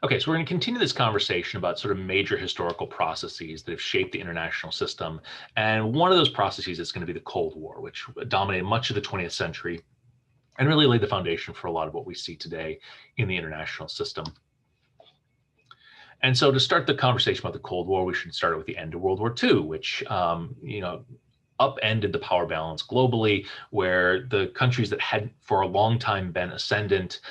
Okay, so we're going to continue this conversation about sort of major historical processes that have shaped the international system. And one of those processes is going to be the Cold War, which dominated much of the 20th century and really laid the foundation for a lot of what we see today in the international system. And so to start the conversation about the Cold War, we should start with the end of World War II, which, upended the power balance globally, where the countries that had for a long time been ascendant,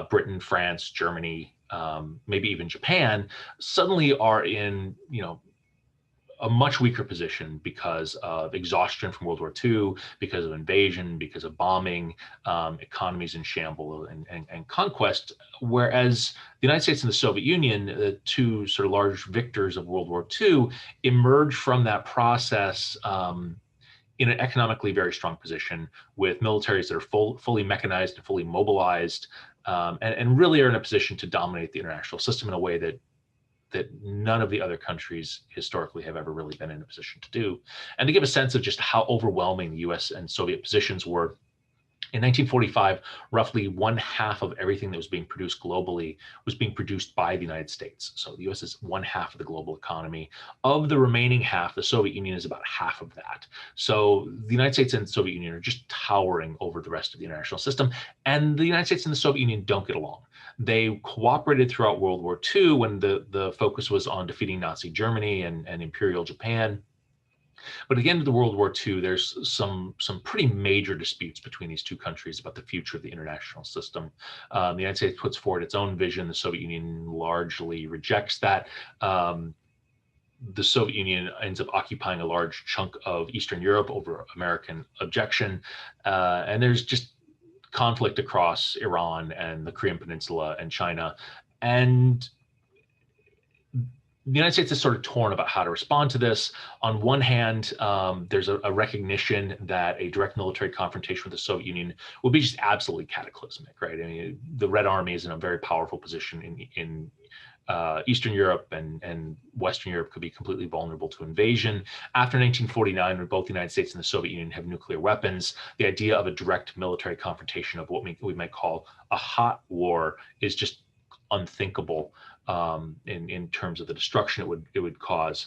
Britain, France, Germany, maybe even Japan, suddenly are in, a much weaker position because of exhaustion from World War II, because of invasion, because of bombing, economies in shambles and conquest. Whereas the United States and the Soviet Union, the two sort of large victors of World War II, emerged from that process in an economically very strong position with militaries that are fully mechanized and fully mobilized, and really are in a position to dominate the international system in a way that none of the other countries historically have ever really been in a position to do. And to give a sense of just how overwhelming the US and Soviet positions were, in 1945, roughly one half of everything that was being produced globally was being produced by the United States. So the US is one half of the global economy. Of the remaining half, the Soviet Union is about half of that. So the United States and the Soviet Union are just towering over the rest of the international system. And the United States and the Soviet Union don't get along. They cooperated throughout World War II when the focus was on defeating Nazi Germany and Imperial Japan. But at the end of the World War II, there's some pretty major disputes between these two countries about the future of the international system. The United States puts forward its own vision. The Soviet Union largely rejects that. The Soviet Union ends up occupying a large chunk of Eastern Europe over American objection. And there's just conflict across Iran and the Korean Peninsula and China. And the United States is sort of torn about how to respond to this. On one hand, there's a recognition that a direct military confrontation with the Soviet Union would be just absolutely cataclysmic, right? I mean, the Red Army is in a very powerful position in Eastern Europe, and Western Europe could be completely vulnerable to invasion. After 1949, when both the United States and the Soviet Union have nuclear weapons, the idea of a direct military confrontation of what we might call a hot war is just unthinkable in terms of the destruction it would cause.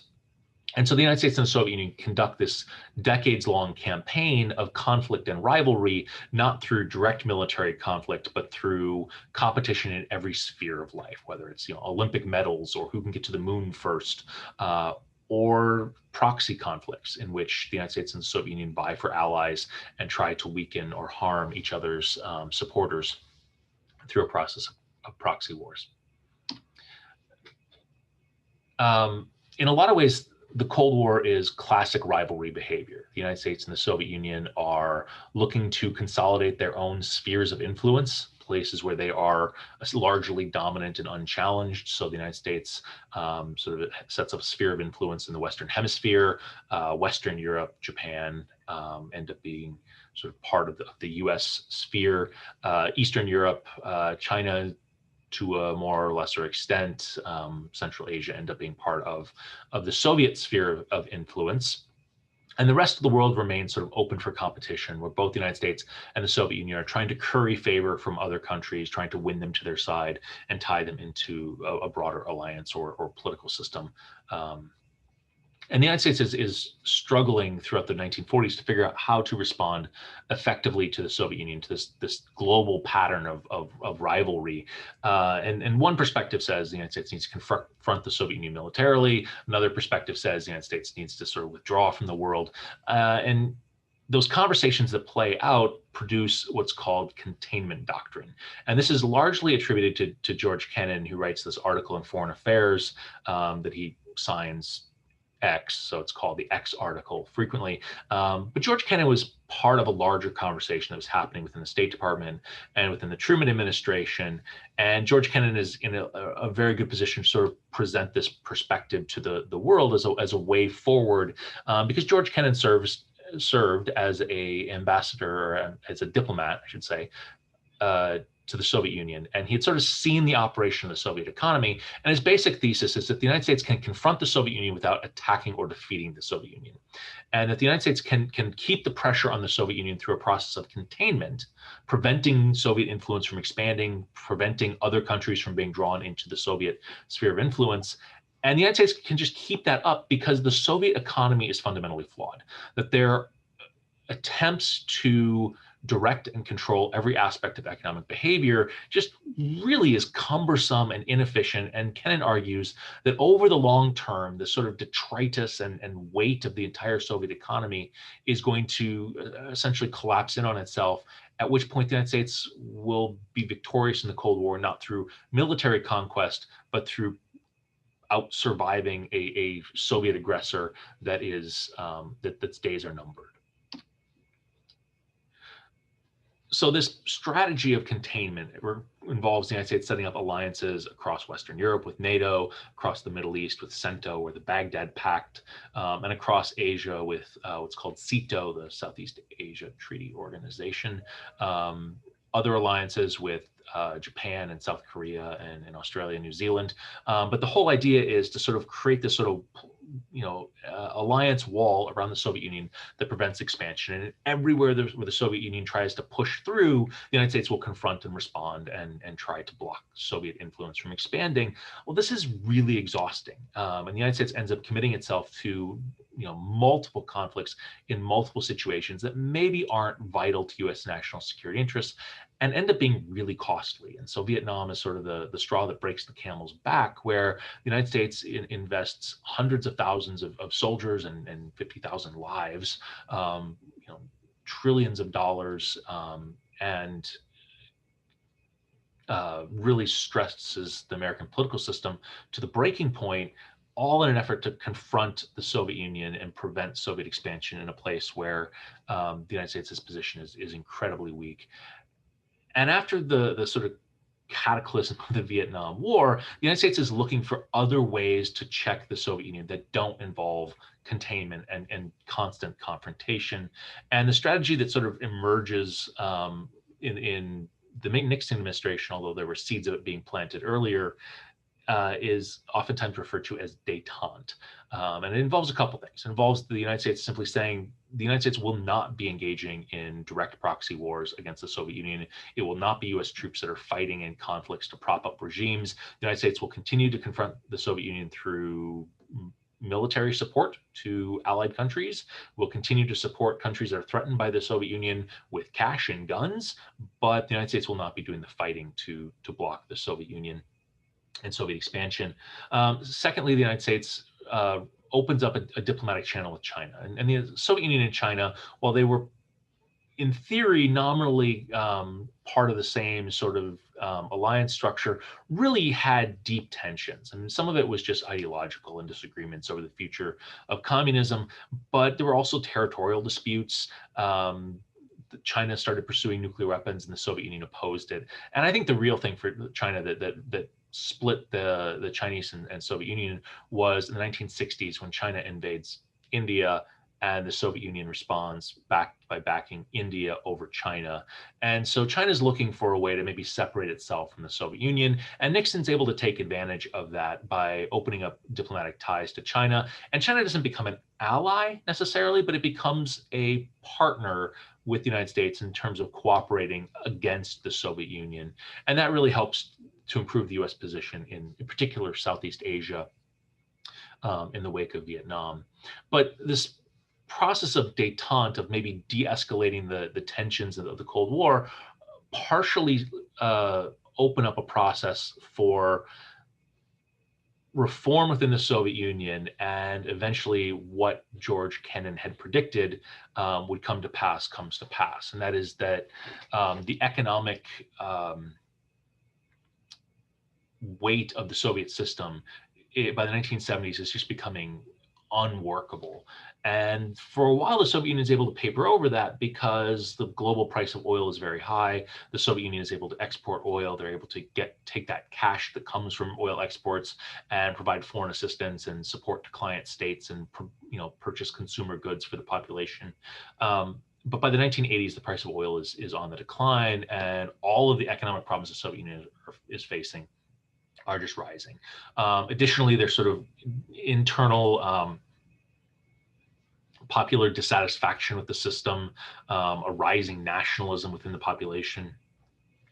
And so the United States and the Soviet Union conduct this decades-long campaign of conflict and rivalry, not through direct military conflict, but through competition in every sphere of life, whether it's Olympic medals or who can get to the moon first, or proxy conflicts in which the United States and the Soviet Union vie for allies and try to weaken or harm each other's supporters through a process of proxy wars. In a lot of ways, the Cold War is classic rivalry behavior. The United States and the Soviet Union are looking to consolidate their own spheres of influence, places where they are largely dominant and unchallenged. So the United States sort of sets up a sphere of influence in the Western Hemisphere. Western Europe, Japan end up being sort of part of the US sphere. Eastern Europe, China, to a more or lesser extent, Central Asia end up being part of the Soviet sphere of influence. And the rest of the world remains sort of open for competition, where both the United States and the Soviet Union are trying to curry favor from other countries, trying to win them to their side and tie them into a broader alliance or political system. And the United States is struggling throughout the 1940s to figure out how to respond effectively to the Soviet Union, to this global pattern of rivalry. And one perspective says the United States needs to confront the Soviet Union militarily. Another perspective says the United States needs to sort of withdraw from the world. And those conversations that play out produce what's called containment doctrine. And this is largely attributed to George Kennan, who writes this article in Foreign Affairs that he signs X, so it's called the X article frequently. But George Kennan was part of a larger conversation that was happening within the State Department and within the Truman administration. And George Kennan is in a very good position to sort of present this perspective to the world as a way forward, because George Kennan served as a ambassador, or as a diplomat, I should say, to the Soviet Union, and he had sort of seen the operation of the Soviet economy. And his basic thesis is that the United States can confront the Soviet Union without attacking or defeating the Soviet Union, and that the United States can keep the pressure on the Soviet Union through a process of containment, preventing Soviet influence from expanding, preventing other countries from being drawn into the Soviet sphere of influence. And the United States can just keep that up because the Soviet economy is fundamentally flawed, that their attempts to direct and control every aspect of economic behavior just really is cumbersome and inefficient. And Kennan argues that over the long term, the sort of detritus and weight of the entire Soviet economy is going to essentially collapse in on itself, at which point the United States will be victorious in the Cold War, not through military conquest, but through out surviving a Soviet aggressor that is that's days are numbered. So this strategy of containment involves the United States setting up alliances across Western Europe with NATO, across the Middle East with CENTO or the Baghdad Pact, and across Asia with what's called SEATO, the Southeast Asia Treaty Organization. Other alliances with Japan and South Korea and Australia and New Zealand. But the whole idea is to sort of create this sort of alliance wall around the Soviet Union that prevents expansion. And everywhere where the Soviet Union tries to push through, the United States will confront and respond and try to block Soviet influence from expanding. Well, this is really exhausting. And the United States ends up committing itself to multiple conflicts in multiple situations that maybe aren't vital to U.S. national security interests and end up being really costly. And so Vietnam is sort of the straw that breaks the camel's back, where the United States invests hundreds of thousands of soldiers and 50,000 lives, trillions of dollars, and really stresses the American political system to the breaking point, all in an effort to confront the Soviet Union and prevent Soviet expansion in a place where the United States' position is incredibly weak. And after the sort of cataclysm of the Vietnam War, the United States is looking for other ways to check the Soviet Union that don't involve containment and constant confrontation. And the strategy that sort of emerges in the Nixon administration, although there were seeds of it being planted earlier, is oftentimes referred to as détente. And it involves a couple things. It involves the United States simply saying the United States will not be engaging in direct proxy wars against the Soviet Union. It will not be US troops that are fighting in conflicts to prop up regimes. The United States will continue to confront the Soviet Union through military support to allied countries. We'll continue to support countries that are threatened by the Soviet Union with cash and guns, but the United States will not be doing the fighting to block the Soviet Union and Soviet expansion. Secondly, the United States opens up a diplomatic channel with China. And the Soviet Union and China, while they were in theory nominally part of the same sort of alliance structure, really had deep tensions. And some of it was just ideological and disagreements over the future of communism, but there were also territorial disputes. China started pursuing nuclear weapons and the Soviet Union opposed it. And I think the real thing for China that split the Chinese and Soviet Union was in the 1960s when China invades India and the Soviet Union responds by backing India over China. And so China's looking for a way to maybe separate itself from the Soviet Union. And Nixon's able to take advantage of that by opening up diplomatic ties to China. And China doesn't become an ally necessarily, but it becomes a partner with the United States in terms of cooperating against the Soviet Union. And that really helps to improve the US position in particular Southeast Asia in the wake of Vietnam. But this process of détente, of maybe de-escalating the tensions of the Cold War, partially open up a process for reform within the Soviet Union, and eventually what George Kennan had predicted would come to pass comes to pass. And that is that the economic weight of the Soviet system by the 1970s is just becoming unworkable. And for a while, the Soviet Union is able to paper over that because the global price of oil is very high. The Soviet Union is able to export oil. They're able to take that cash that comes from oil exports and provide foreign assistance and support to client states and purchase consumer goods for the population. but by the 1980s, the price of oil is on the decline, and all of the economic problems the Soviet Union is facing are just rising. Additionally, there's sort of internal popular dissatisfaction with the system, a rising nationalism within the population,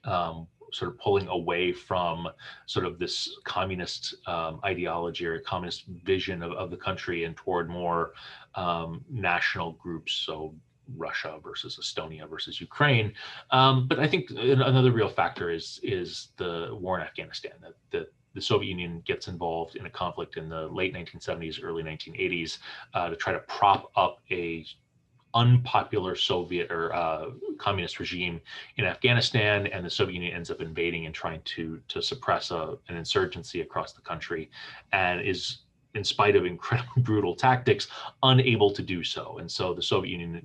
sort of pulling away from sort of this communist ideology or communist vision of the country and toward more national groups. So Russia versus Estonia versus Ukraine. But I think another real factor is the war in Afghanistan, that the Soviet Union gets involved in a conflict in the late 1970s, early 1980s to try to prop up a unpopular Soviet or communist regime in Afghanistan, and the Soviet Union ends up invading and trying to suppress an insurgency across the country, and is, in spite of incredibly brutal tactics, unable to do so. And so the Soviet Union,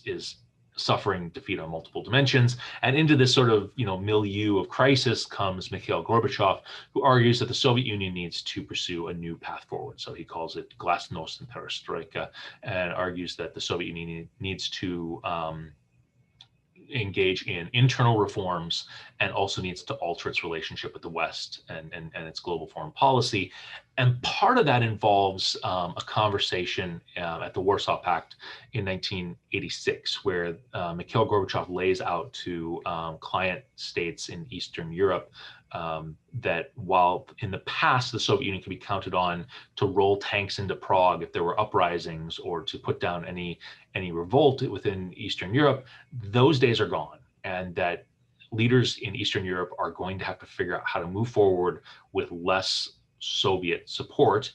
is suffering defeat on multiple dimensions. And into this sort of, milieu of crisis comes Mikhail Gorbachev, who argues that the Soviet Union needs to pursue a new path forward. So he calls it glasnost and perestroika, and argues that the Soviet Union needs to engage in internal reforms and also needs to alter its relationship with the West and its global foreign policy. And part of that involves a conversation at the Warsaw Pact in 1986, where Mikhail Gorbachev lays out to client states in Eastern Europe that while in the past the Soviet Union could be counted on to roll tanks into Prague if there were uprisings or to put down any revolt within Eastern Europe, those days are gone, and that leaders in Eastern Europe are going to have to figure out how to move forward with less Soviet support.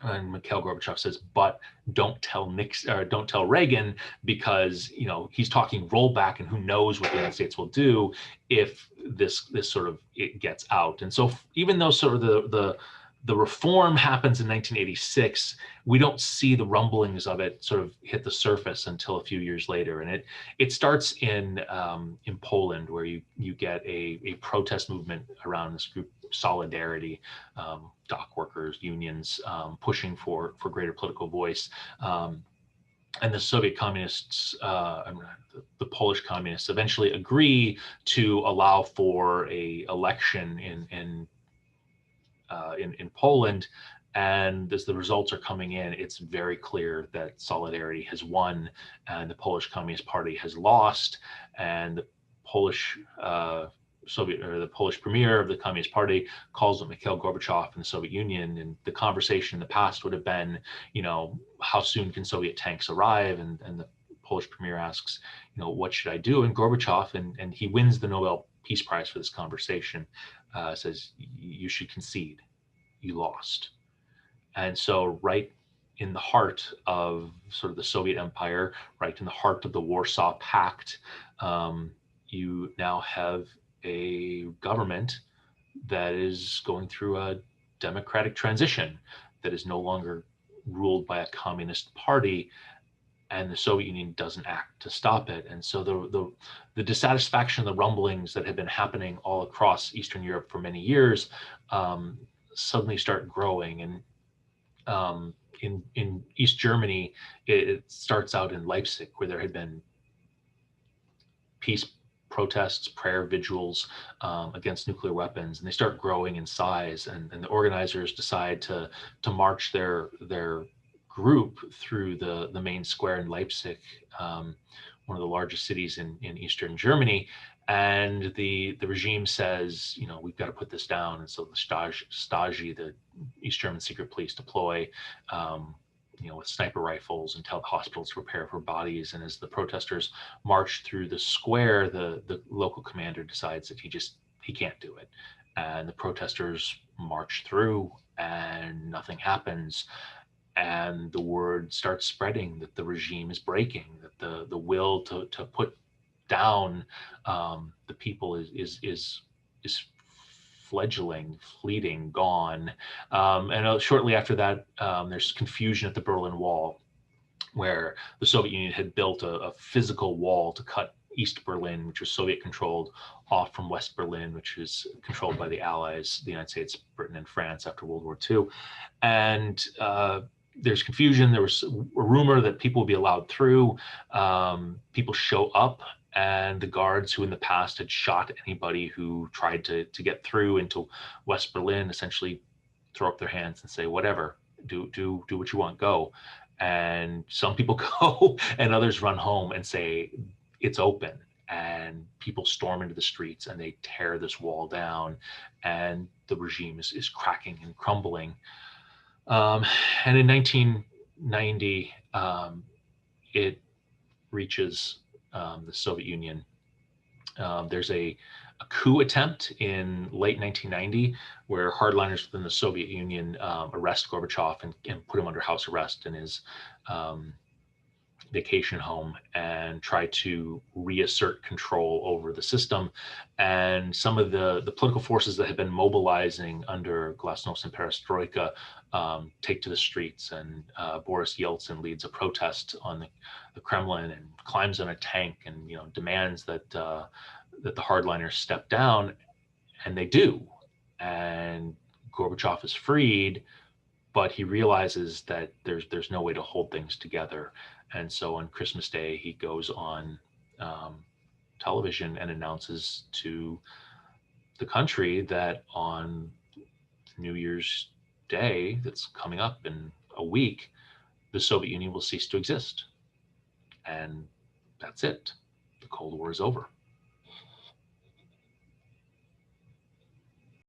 And Mikhail Gorbachev says, but don't tell Reagan, because he's talking rollback, and who knows what the United States will do if this sort of it gets out. And so even though sort of the reform happens in 1986, we don't see the rumblings of it sort of hit the surface until a few years later. And it starts in Poland, where you get a protest movement around this group Solidarity, dock workers, unions, pushing for greater political voice. And the Soviet communists, the Polish communists, eventually agree to allow for a election in Poland. And as the results are coming in, it's very clear that Solidarity has won and the Polish Communist Party has lost. And the Polish the Polish premier of the Communist Party calls up Mikhail Gorbachev and the Soviet Union. And the conversation in the past would have been, how soon can Soviet tanks arrive? And the Polish premier asks, what should I do? And Gorbachev, and he wins the Nobel Peace Prize for this conversation, says, you should concede. You lost. And so right in the heart of sort of the Soviet Empire, right in the heart of the Warsaw Pact, you now have a government that is going through a democratic transition, that is no longer ruled by a communist party, and the Soviet Union doesn't act to stop it. And so the dissatisfaction, the rumblings that had been happening all across Eastern Europe for many years suddenly start growing. And in East Germany, it starts out in Leipzig, where there had been peace protests, prayer vigils against nuclear weapons, and they start growing in size. And the organizers decide to march their group through the main square in Leipzig, one of the largest cities in Eastern Germany. And the regime says, we've got to put this down. And so the Stasi, the East German secret police, deploy with sniper rifles and tell the hospitals to prepare for bodies. And as the protesters march through the square, the local commander decides that he can't do it. And the protesters march through and nothing happens. And the word starts spreading that the regime is breaking, that the will to put down the people is fledgling, fleeting, gone. And shortly after that, there's confusion at the Berlin Wall, where the Soviet Union had built a physical wall to cut East Berlin, which was Soviet controlled, off from West Berlin, which was controlled by the Allies, the United States, Britain, and France after World War II. And there's confusion. There was a rumor that people will be allowed through. People show up, and the guards who in the past had shot anybody who tried to get through into West Berlin essentially throw up their hands and say, whatever, do what you want, go. And some people go and others run home and say it's open, and people storm into the streets and they tear this wall down, and the regime is cracking and crumbling. And in 1990, it reaches the Soviet Union. There's a coup attempt in late 1990 where hardliners within the Soviet Union arrest Gorbachev and put him under house arrest in his vacation home and try to reassert control over the system. And some of the political forces that had been mobilizing under Glasnost and Perestroika take to the streets, and Boris Yeltsin leads a protest on the Kremlin and climbs on a tank and demands that that the hardliners step down, and they do. And Gorbachev is freed, but he realizes that there's no way to hold things together. And so on Christmas Day, he goes on television and announces to the country that on New Year's Day, that's coming up in a week, the Soviet Union will cease to exist. And that's it. The Cold War is over.